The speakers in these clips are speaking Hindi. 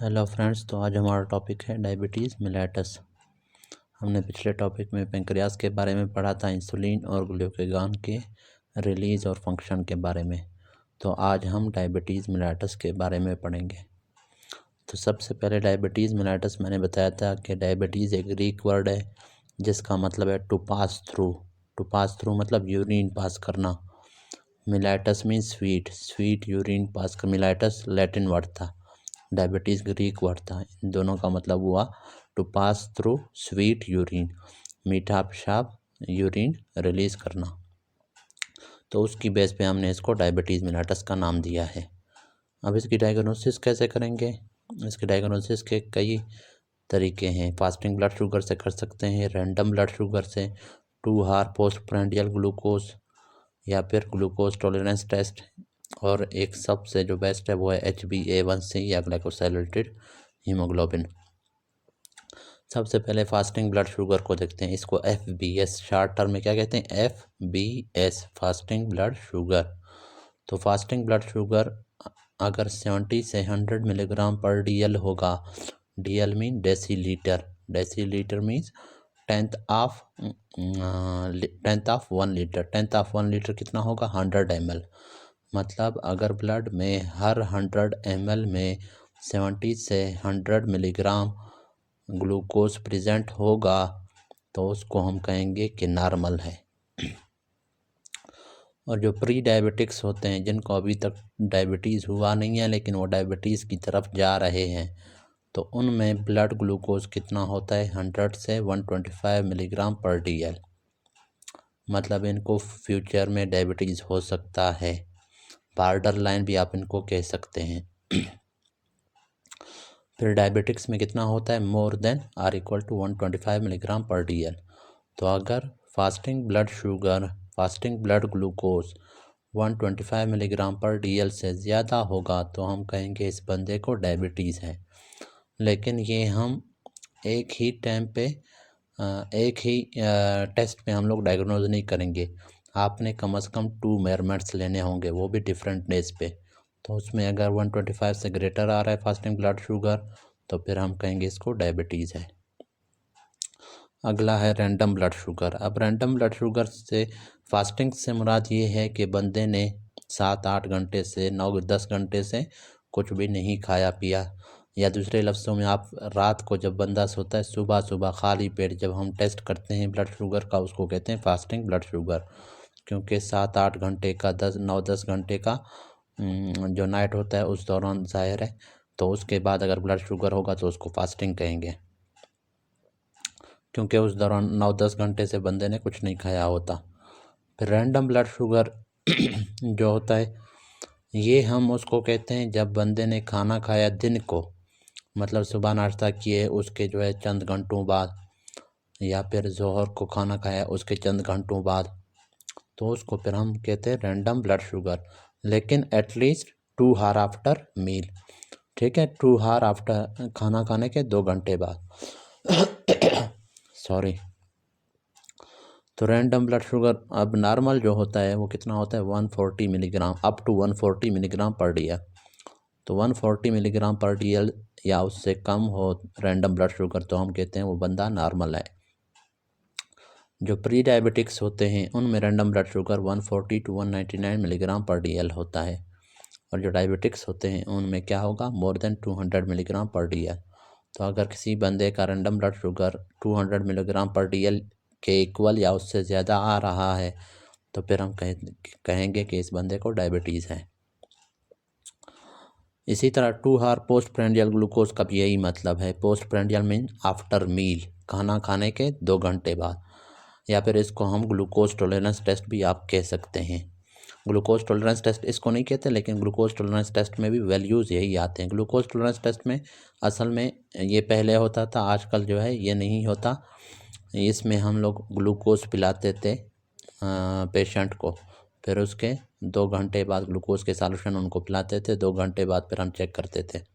हेलो फ्रेंड्स, तो आज हमारा टॉपिक है डायबिटीज़ मेलिटस। हमने पिछले टॉपिक में पेंक्रियास के बारे में पढ़ा था, इंसुलिन और ग्लूकागॉन के रिलीज़ और फंक्शन के बारे में। तो आज हम डायबिटीज़ मेलिटस के बारे में पढ़ेंगे। तो सबसे पहले डायबिटीज़ मेलिटस मैंने बताया था कि डायबिटीज़ एक ग्रीक वर्ड है जिसका मतलब है to pass through. To pass through मतलब यूरिन पास करना। Mellitus mean sweet, sweet urine pass कर। मेलिटस लैटिन वर्ड था, डायबिटीज़ ग्रीक वर्ड था। इन दोनों का मतलब हुआ to pass through sweet urine, मीठा पेशाब, यूरिन रिलीज़ करना। तो उसकी बेस पे हमने इसको डायबिटीज़ मेलिटस का नाम दिया है। अब इसकी डायग्नोसिस कैसे करेंगे? इसके डायग्नोसिस के कई तरीके हैं। फास्टिंग ब्लड शुगर से कर सकते हैं, रैंडम ब्लड शुगर से, 2 हार पोस्टप्रांडियल ग्लूकोज, या फिर ग्लूकोज टॉलरेंस टेस्ट, और एक सबसे जो बेस्ट है वो है HbA1c या ग्लाइकोसाइलेटेड हीमोग्लोबिन। सबसे पहले फास्टिंग ब्लड शुगर को देखते हैं। इसको FBS शॉर्ट टर्म में क्या कहते हैं? FBS, fasting blood sugar. तो फास्टिंग ब्लड शुगर अगर 70 से 100 मिलीग्राम पर DL होगा, DL mean decilitre, decilitre means tenth of 1 litre. Tenth of 1 litre कितना होगा? 100 ml। मतलब अगर ब्लड में हर 100 ml में 70 से 100 मिलीग्राम ग्लूकोज प्रेजेंट होगा तो उसको हम कहेंगे कि नॉर्मल है। और जो प्री डायबिटिक्स होते हैं, जिनको अभी तक डायबिटीज़ हुआ नहीं है लेकिन वो डायबिटीज़ की तरफ जा रहे हैं, तो उनमें ब्लड ग्लूकोज कितना होता है? 100 से 125 मिलीग्राम पर DL। मतलब इनको फ्यूचर में डायबिटीज़ हो सकता है। बॉर्डर लाइन भी आप इनको कह सकते हैं। फिर डायबिटिक्स में कितना होता है? More than or equal to 125 milligram per DL। तो अगर fasting blood sugar, fasting blood glucose 125 milligram per DL से ज़्यादा होगा तो हम कहेंगे इस बंदे को डायबिटीज़ है। लेकिन ये हम एक ही टाइम पे एक ही टेस्ट में हम लोग डायग्नोज नहीं करेंगे। आपने कम से कम 2 मेजरमेंट्स लेने होंगे, वो भी डिफरेंट डेज पे। तो उसमें अगर 125 से ग्रेटर आ रहा है फास्टिंग ब्लड शुगर तो फिर हम कहेंगे इसको डायबिटीज़ है। अगला है रैंडम ब्लड शुगर। अब रैंडम ब्लड शुगर से फास्टिंग से मुराद ये है कि बंदे ने 7-8 घंटे से 9-10 घंटे से कुछ भी नहीं खाया पिया, या दूसरे लफ्ज़ों में आप रात को जब बंदा सोता है, सुबह सुबह खाली पेट जब हम टेस्ट करते हैं ब्लड शुगर का, उसको कहते हैं फास्टिंग ब्लड शुगर। क्योंकि 7-8 घंटे का 9-10 घंटे का जो नाइट होता है उस दौरान ज़ाहिर है, तो उसके बाद अगर ब्लड शुगर होगा तो उसको फास्टिंग कहेंगे, क्योंकि उस दौरान 9-10 घंटे से बंदे ने कुछ नहीं खाया होता। फिर रैंडम ब्लड शुगर जो होता है, ये हम उसको कहते हैं जब बंदे ने खाना खाया दिन को, मतलब सुबह नाश्ता किए उसके जो है चंद घंटों बाद, या फिर जोहर को खाना खाया उसके चंद घंटों बाद, तो उसको फिर हम कहते हैं रैंडम ब्लड शुगर। लेकिन एटलीस्ट 2 हार आफ्टर मील, ठीक है, 2 हार आफ्टर, खाना खाने के 2 घंटे बाद सॉरी। तो रैंडम ब्लड शुगर अब नॉर्मल जो होता है वो कितना होता है? 140 milligram, up to 140 milligram per DL। तो 140 मिलीग्राम पर DL या उससे कम हो रैंडम ब्लड शुगर तो हम कहते हैं वो बंदा नॉर्मल है। जो प्री डायबिटिक्स होते हैं उनमें random blood sugar 140 to 199 milligram per DL होता है, और जो डायबिटिक्स होते हैं उनमें क्या होगा? More than 200 milligram per DL। तो अगर किसी बंदे का random blood sugar 200 milligram per DL के इक्वल या उससे ज़्यादा आ रहा है तो फिर हम कहेंगे कि इस बंदे को डायबिटीज़ है। इसी तरह 2 हार पोस्ट प्रेंडियल ग्लूकोज का भी यही मतलब है। Post prandial mean after meal, खाना खाने के 2 घंटे बाद, या फिर इसको हम ग्लूकोज टॉलरेंस टेस्ट भी आप कह सकते हैं। ग्लूकोज टॉलरेंस टेस्ट इसको नहीं कहते, लेकिन ग्लूकोज टॉलरेंस टेस्ट में भी वैल्यूज़ यही आते हैं। ग्लूकोज टॉलरेंस टेस्ट में असल में ये पहले होता था, आजकल जो है ये नहीं होता। इसमें हम लोग ग्लूकोज पिलाते थे पेशेंट को, फिर उसके 2 घंटे बाद ग्लूकोज के सॉल्यूशन उनको पिलाते थे, 2 घंटे बाद फिर हम चेक करते थे।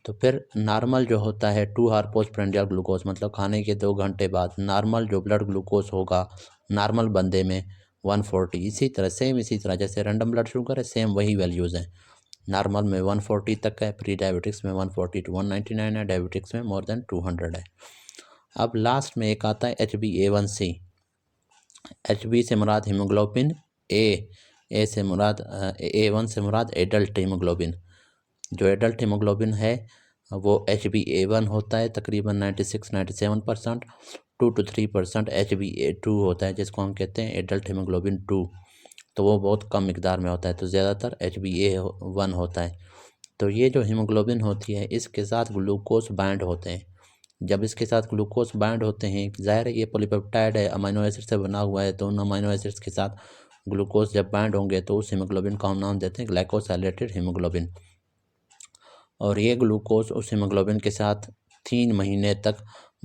तो फिर नॉर्मल जो होता है 2 हार पोस्ट प्रेंडियल ग्लूकोज, मतलब खाने के 2 घंटे बाद नॉर्मल जो ब्लड ग्लूकोज होगा नॉर्मल बंदे में 140। इसी तरह सेम, इसी तरह जैसे रैंडम ब्लड शुगर है, सेम वही वैल्यूज़ हैं। नॉर्मल में 140 तक है, प्री डायबिटिक्स में 140 to 199 है, डायबिटिक्स में मोर देन 200 है। अब लास्ट में एक आता है HbA1c। HB से मुराद हीमोग्लोबिन, ए से मुराद A1 से मुराद एडल्ट हीमोग्लोबिन। जो एडल्ट हीमोग्लोबिन है वो HbA1 होता है तकरीबन 96-97%, 2 to 3% HbA2 होता है जिसको हम कहते हैं एडल्ट हीमोग्लोबिन 2, तो वो बहुत कम मिकदार में होता है, तो ज़्यादातर HbA1 होता है। तो ये जो हीमोग्लोबिन होती है इसके साथ ग्लूकोज बाइंड होते हैं। जब इसके साथ ग्लूकोज बाइंड होते हैं, ज़ाहिर है ये पॉलीपेप्टाइड है, अमीनो एसिड से बना हुआ है, तो उन अमीनो एसिड्स के साथ ग्लूकोज जब बाइंड होंगे तो उस हीमोग्लोबिन का हम नाम देते हैं ग्लाइकोसाइलेटेड हीमोग्लोबिन। और ये ग्लूकोज उस हीमोग्लोबिन के साथ 3 महीने तक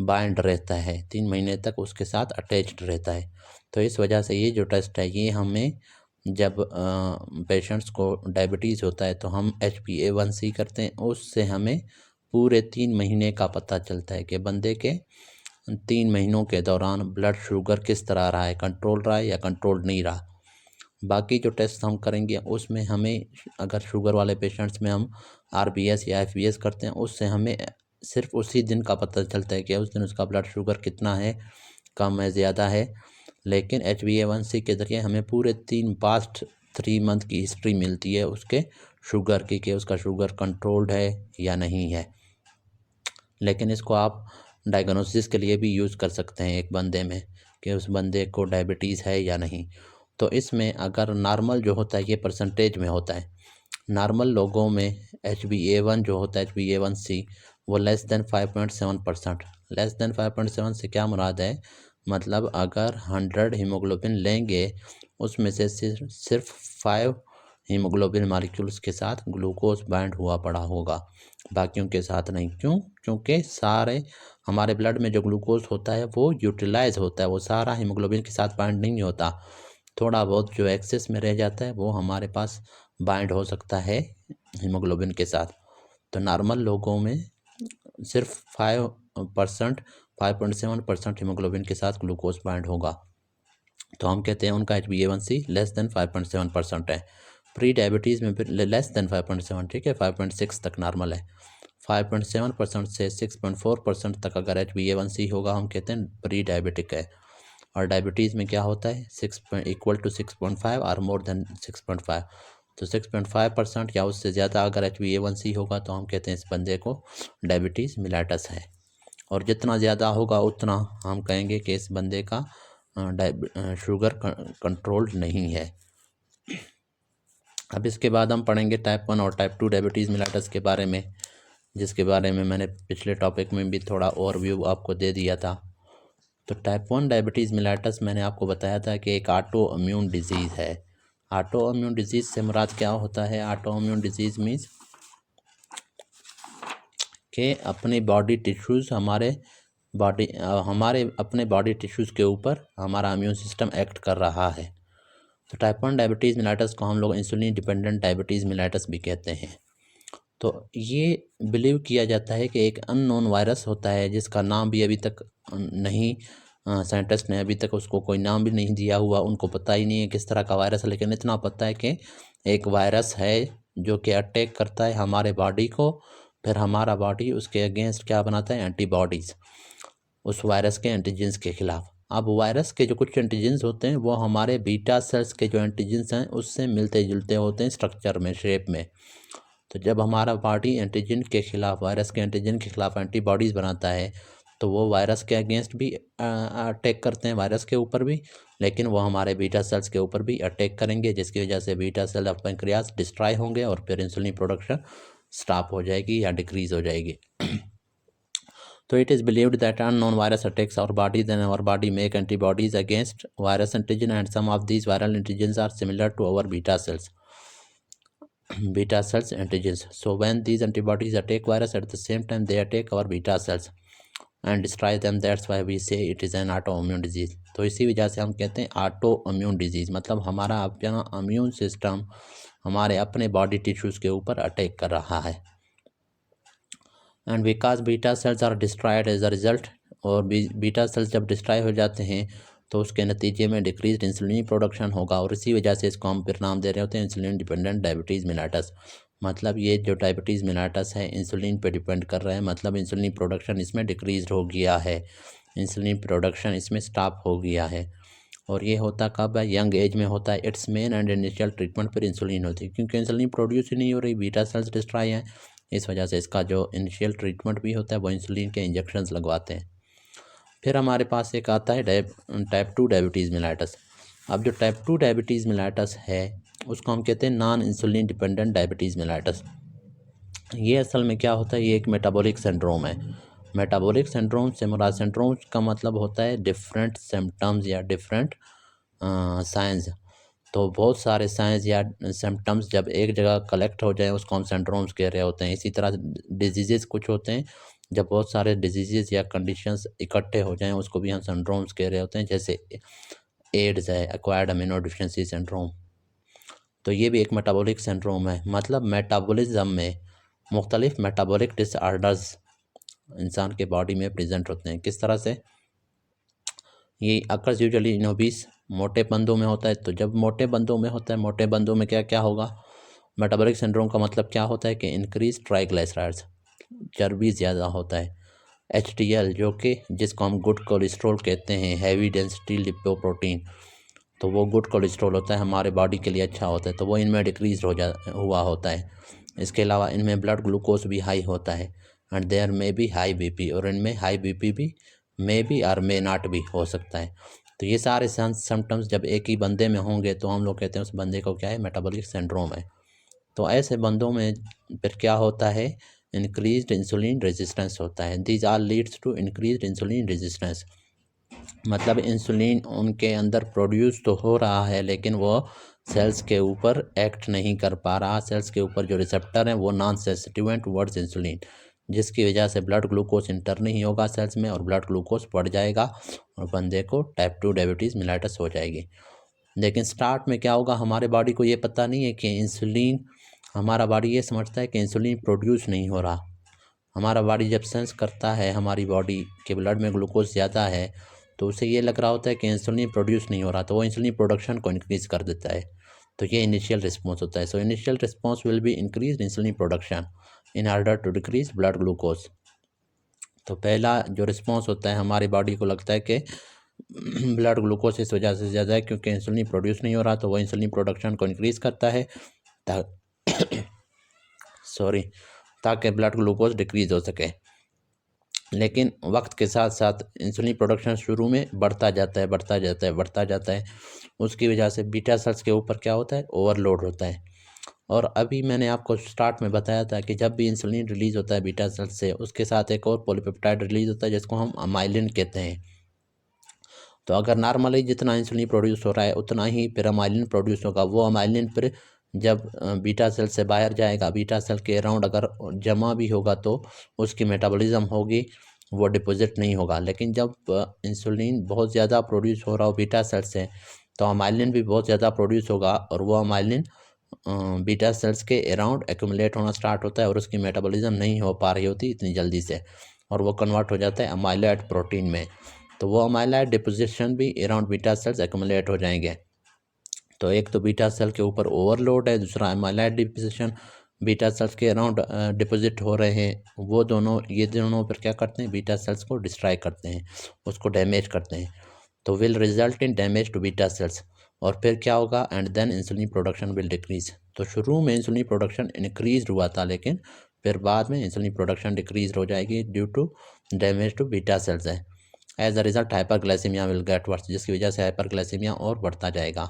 बाइंड रहता है, 3 महीने तक उसके साथ अटैच्ड रहता है। तो इस वजह से ये जो टेस्ट है ये हमें जब पेशेंट्स को डायबिटीज़ होता है तो हम HbA1c करते हैं, उससे हमें पूरे 3 महीने का पता चलता है कि बंदे के 3 महीनों के दौरान ब्लड शुगर किस तरह रहा है, कंट्रोल रहा है या कंट्रोल नहीं रहा। बाकी जो टेस्ट हम करेंगे उसमें हमें, अगर शुगर वाले पेशेंट्स में हम RBS या FBS करते हैं, उससे हमें सिर्फ उसी दिन का पता चलता है कि उस दिन उसका ब्लड शुगर कितना है, कम है, ज़्यादा है। लेकिन HbA1c के ज़रिए हमें पूरे पास्ट 3 मंथ की हिस्ट्री मिलती है उसके शुगर की, कि उसका शुगर कंट्रोल्ड है या नहीं है। लेकिन इसको आप डायग्नोसिस के लिए भी यूज़ कर सकते हैं एक बंदे में, कि उस बंदे को डायबिटीज़ है या नहीं। तो इसमें अगर नॉर्मल जो होता है ये परसेंटेज में होता है। नॉर्मल लोगों में HbA1 जो होता है HbA1c वो लेस देन 5.7%। लेस देन 5.7 से क्या मुराद है, मतलब अगर 100 हीमोग्लोबिन लेंगे उसमें से सिर्फ 5 हीमोग्लोबिन मालिक्यूल्स के साथ ग्लूकोज बाइंड हुआ पड़ा होगा, बाकियों के साथ नहीं। क्यों? क्योंकि सारे हमारे ब्लड में जो ग्लूकोज होता है वो यूटिलाइज होता है, वो सारा हीमोग्लोबिन के साथ बाइंड नहीं होता। थोड़ा बहुत जो एक्सेस में रह जाता है वो हमारे पास बाइंड हो सकता है हीमोग्लोबिन के साथ। तो नॉर्मल लोगों में सिर्फ 5.7% हीमोग्लोबिन के साथ ग्लूकोज बाइंड होगा, तो हम कहते हैं उनका HbA1c लेस देन 5.7% है। प्री डायबिटीज़ में फिर लेस देन 5.7, ठीक है, 5.6 तक नॉर्मल है। 5.7% से 6.4% तक अगर HbA1c होगा हम कहते हैं प्री डायबिटिक है। और डायबिटीज़ में क्या होता है, 6 और मोर देन 6.5, तो 6.5% या उससे ज़्यादा अगर HbA1c होगा तो हम कहते हैं इस बंदे को डायबिटीज़ मिलेटस है। और जितना ज़्यादा होगा उतना हम कहेंगे कि इस बंदे का शुगर कंट्रोल्ड नहीं है। अब इसके बाद हम पढ़ेंगे टाइप 1 और टाइप 2 डायबिटीज़ मिलेटस के बारे में, जिसके बारे में मैंने पिछले टॉपिक में भी थोड़ा ओवरव्यू आपको दे दिया था। तो टाइप 1 डायबिटीज़ मिलेटस मैंने आपको बताया था कि एक ऑटो इम्यून डिजीज़ है। ऑटो इम्यून डिजीज़ से मुराद क्या होता है? ऑटो इम्यून डिजीज़ मीन्स कि अपने बॉडी टिश्यूज़ हमारे अपने बॉडी टिश्यूज़ के ऊपर हमारा इम्यून सिस्टम एक्ट कर रहा है। तो टाइप 1 डायबिटीज़ मिलेटस को हम लोग इंसुलिन डिपेंडेंट डायबिटीज़ मिलेटस भी कहते हैं। तो ये बिलीव किया जाता है कि एक अननोन वायरस होता है जिसका नाम भी अभी तक नहीं, साइंटिस्ट ने अभी तक उसको कोई नाम भी नहीं दिया हुआ, उनको पता ही नहीं है किस तरह का वायरस है, लेकिन इतना पता है कि एक वायरस है जो कि अटैक करता है हमारे बॉडी को, फिर हमारा बॉडी उसके अगेंस्ट क्या बनाता है, एंटीबॉडीज़, उस वायरस के एंटीजेंस के खिलाफ। अब वायरस के जो कुछ एंटीजेंस होते हैं वो हमारे बीटा सेल्स के जो एंटीजेंस हैं उससे मिलते जुलते होते हैं स्ट्रक्चर में, शेप में। तो जब हमारा बॉडी एंटीजन के खिलाफ, वायरस के एंटीजन के खिलाफ एंटीबॉडीज़ बनाता है तो वो वायरस के अगेंस्ट भी अटैक करते हैं, वायरस के ऊपर भी, लेकिन वो हमारे बीटा सेल्स के ऊपर भी अटैक करेंगे, जिसकी वजह से beta cell of pancreas destroy होंगे और फिर इंसुलिन प्रोडक्शन स्टॉप हो जाएगी या डिक्रीज हो जाएगी। So it is believed that unknown virus attacks our body, then our body make antibodies against virus antigen, and some of these viral antigens are similar to our beta cells antigens. So when these antibodies attack virus, at the same time they attack our beta cells and destroy them. That's why we say it is an autoimmune disease. तो इसी वजह से हम कहते हैं ऑटो इम्यून डिजीज़, मतलब हमारा अपना इम्यून सिस्टम हमारे अपने बॉडी टिश्यूज़ के ऊपर अटैक कर रहा है। And because beta cells are destroyed as a result, और बीटा सेल्स जब डिस्ट्रॉय हो जाते हैं तो उसके नतीजे में डिक्रीज इंसुलिन प्रोडक्शन होगा, और इसी वजह से इसको हम फिर नाम दे रहे होते हैं इंसुलिन डिपेंडेंट डायबिटीज़ मिलेटस। मतलब ये जो डायबिटीज़ मेलाइटस है इंसुलिन पे डिपेंड कर रहा है, मतलब इंसुलिन प्रोडक्शन इसमें डिक्रीज हो गया है, इंसुलिन प्रोडक्शन इसमें स्टॉप हो गया है। और ये होता कब है? यंग एज में होता है। It's main and initial treatment पर इंसुलिन होती है, क्योंकि इंसुलिन प्रोड्यूस ही नहीं हो रही, बीटा सेल्स डिस्ट्रॉय हैं, इस वजह से इसका जो इनिशियल ट्रीटमेंट भी होता है वो इंसुलिन के इंजेक्शंस लगवाते हैं। फिर हमारे पास एक आता है टाइप 2 डायबिटीज़ मेलाइटस। अब जो टाइप 2 डायबिटीज़ मेलाइटस है उसको हम कहते हैं non insulin dependent diabetes mellitus. ये असल में क्या होता है? ये एक मेटाबॉलिक सिंड्रोम है। मेटाबॉलिक सिंड्रोम से मुराद, सिंड्रोम का मतलब होता है डिफरेंट सिम्टम्स या डिफरेंट साइंस। तो बहुत सारे साइंस या सिम्टम्स जब एक जगह कलेक्ट हो जाएं उसको हम सिंड्रोम्स कह रहे होते हैं। इसी तरह डिजीज़ कुछ होते हैं, जब बहुत सारे डिजीज़ या कंडीशंस इकट्ठे हो जाएं उसको भी हम सिंड्रोम्स कह रहे होते हैं। जैसे एड्स है, एक्वायर्ड अमीनो डिफिशिएंसी सिंड्रोम। तो ये भी एक मेटाबॉलिक सिंड्रोम है। मतलब मेटाबॉलिज्म में मुख्तलिफ मेटाबॉलिक डिसऑर्डर्स इंसान के बॉडी में प्रेजेंट होते हैं। किस तरह से? ये अक्सर यूजुअली इन ओबीस, मोटे बंदों में होता है। तो जब मोटे बंदों में होता है, मोटे बंदों में क्या क्या होगा? मेटाबॉलिक सिंड्रोम का मतलब क्या होता है कि इंक्रीज ट्राइग्लिसराइड्स, चर्बी ज़्यादा होता है। HDL जो कि जिसको हम गुड कोलेस्ट्रॉल कहते हैं, हैवी डेंसिटी लिपोप्रोटीन, तो वो गुड कोलेस्ट्रॉल होता है, हमारे बॉडी के लिए अच्छा होता है, तो वो इनमें डिक्रीज हुआ होता है। इसके अलावा इनमें ब्लड ग्लूकोज भी हाई होता है एंड देयर में भी हाई BP, और इनमें हाई BP भी मे बी और मे नॉट भी हो सकता है। तो ये सारे सिम्टम्स जब एक ही बंदे में होंगे तो हम लोग कहते हैं उस बंदे को क्या है? मेटाबॉलिक सिंड्रोम है। तो ऐसे बंदों में फिर क्या होता है? इंक्रीज्ड इंसुलिन रेजिस्टेंस होता है। These are leads to increased insulin resistance. मतलब इंसुलिन उनके अंदर प्रोड्यूस तो हो रहा है लेकिन वो सेल्स के ऊपर एक्ट नहीं कर पा रहा। सेल्स के ऊपर जो रिसेप्टर हैं वो नॉन सेंसिटिव हैं टुवर्ड्स इंसुलिन, जिसकी वजह से ब्लड ग्लूकोज इंटर नहीं होगा सेल्स में और ब्लड ग्लूकोज बढ़ जाएगा और बंदे को टाइप 2 डायबिटीज़ मेलाइटस हो जाएगी। लेकिन स्टार्ट में क्या होगा? हमारे बॉडी को ये पता नहीं है कि इंसुलिन, हमारा बॉडी ये समझता है कि इंसुलिन प्रोड्यूस नहीं हो रहा। हमारा बॉडी जब सेंस करता है हमारी बॉडी के ब्लड में ग्लूकोज ज़्यादा है तो उसे ये लग रहा होता है कि इंसुलिन प्रोड्यूस नहीं हो रहा, तो वो इंसुलिन प्रोडक्शन को इंक्रीज़ कर देता है। तो ये इनिशियल रिस्पॉन्स होता है। So initial response will be increase insulin production in order to decrease blood glucose. तो पहला जो रिस्पॉन्स होता है, हमारी बॉडी को लगता है कि ब्लड ग्लूकोज इस वजह से ज़्यादा है क्योंकि इंसुलिन प्रोड्यूस नहीं हो रहा, तो वो इंसुलिन प्रोडक्शन को इंक्रीज़ करता है सॉरी, ताकि ब्लड ग्लूकोज डिक्रीज़ हो सके। लेकिन वक्त के साथ साथ इंसुलिन प्रोडक्शन शुरू में बढ़ता जाता है। उसकी वजह से बीटा सेल्स के ऊपर क्या होता है? ओवरलोड होता है। और अभी मैंने आपको स्टार्ट में बताया था कि जब भी इंसुलिन रिलीज़ होता है बीटा सेल्स से, उसके साथ एक और पॉलीपेप्टाइड रिलीज़ होता है जिसको हम अमाइलिन कहते हैं। तो अगर नॉर्मली जितना इंसुलिन प्रोड्यूस हो रहा है उतना ही फिर अमाइलिन प्रोड्यूस होगा। वो अमाइलिन फिर जब बीटा सेल से बाहर जाएगा, बीटा सेल के अराउंड अगर जमा भी होगा तो उसकी मेटाबॉलिज्म होगी, वो डिपॉजिट नहीं होगा। लेकिन जब इंसुलिन बहुत ज़्यादा प्रोड्यूस हो रहा हो बीटा सेल से, तो अमाइलिन भी बहुत ज़्यादा प्रोड्यूस होगा और वो अमाइलिन बीटा सेल्स के अराउंड एक्यूमुलेट होना स्टार्ट होता है और उसकी मेटाबॉलिज्म नहीं हो पा रही होती इतनी जल्दी से, और वो कन्वर्ट हो जाता है अमाइलॉइड प्रोटीन में। तो वो अमाइलॉइड डिपोजिशन भी अराउंड बीटा सेल्स एक्यूमुलेट हो जाएंगे। तो एक तो बीटा सेल के ऊपर ओवरलोड है, दूसरा अमाइलॉइड डिपोजिशन बीटा सेल्स के अराउंड डिपोजिट हो रहे हैं। वो दोनों, ये दोनों पर क्या करते हैं? बीटा सेल्स को डिस्ट्रॉय करते हैं, उसको डैमेज करते हैं। तो will result in damage to beta cells. और फिर क्या होगा? And then insulin production will decrease. तो शुरू में इंसुलिन प्रोडक्शन इंक्रीज हुआ था लेकिन फिर बाद में इंसुलिन प्रोडक्शन डिक्रीज हो जाएगी due to damage to beta cells है। As a result hyperglycemia will get worse, जिसकी वजह से हाइपरग्लाइसीमिया और बढ़ता जाएगा।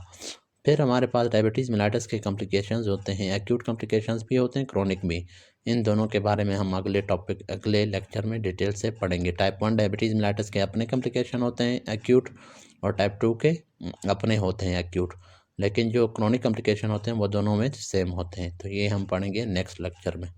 फिर हमारे पास डायबिटीज़ मेलाइटस के कॉम्प्लिकेशंस होते हैं, एक्यूट कॉम्प्लिकेशंस भी होते हैं, क्रोनिक भी। इन दोनों के बारे में हम अगले लेक्चर में डिटेल से पढ़ेंगे। टाइप 1 डायबिटीज़ मेलाइटस के अपने कॉम्प्लिकेशन होते हैं एक्यूट, और टाइप 2 के अपने होते हैं एक्यूट। लेकिन जो क्रोनिक कॉम्प्लिकेशन होते हैं वो दोनों में सेम होते हैं। तो ये हम पढ़ेंगे नेक्स्ट लेक्चर में।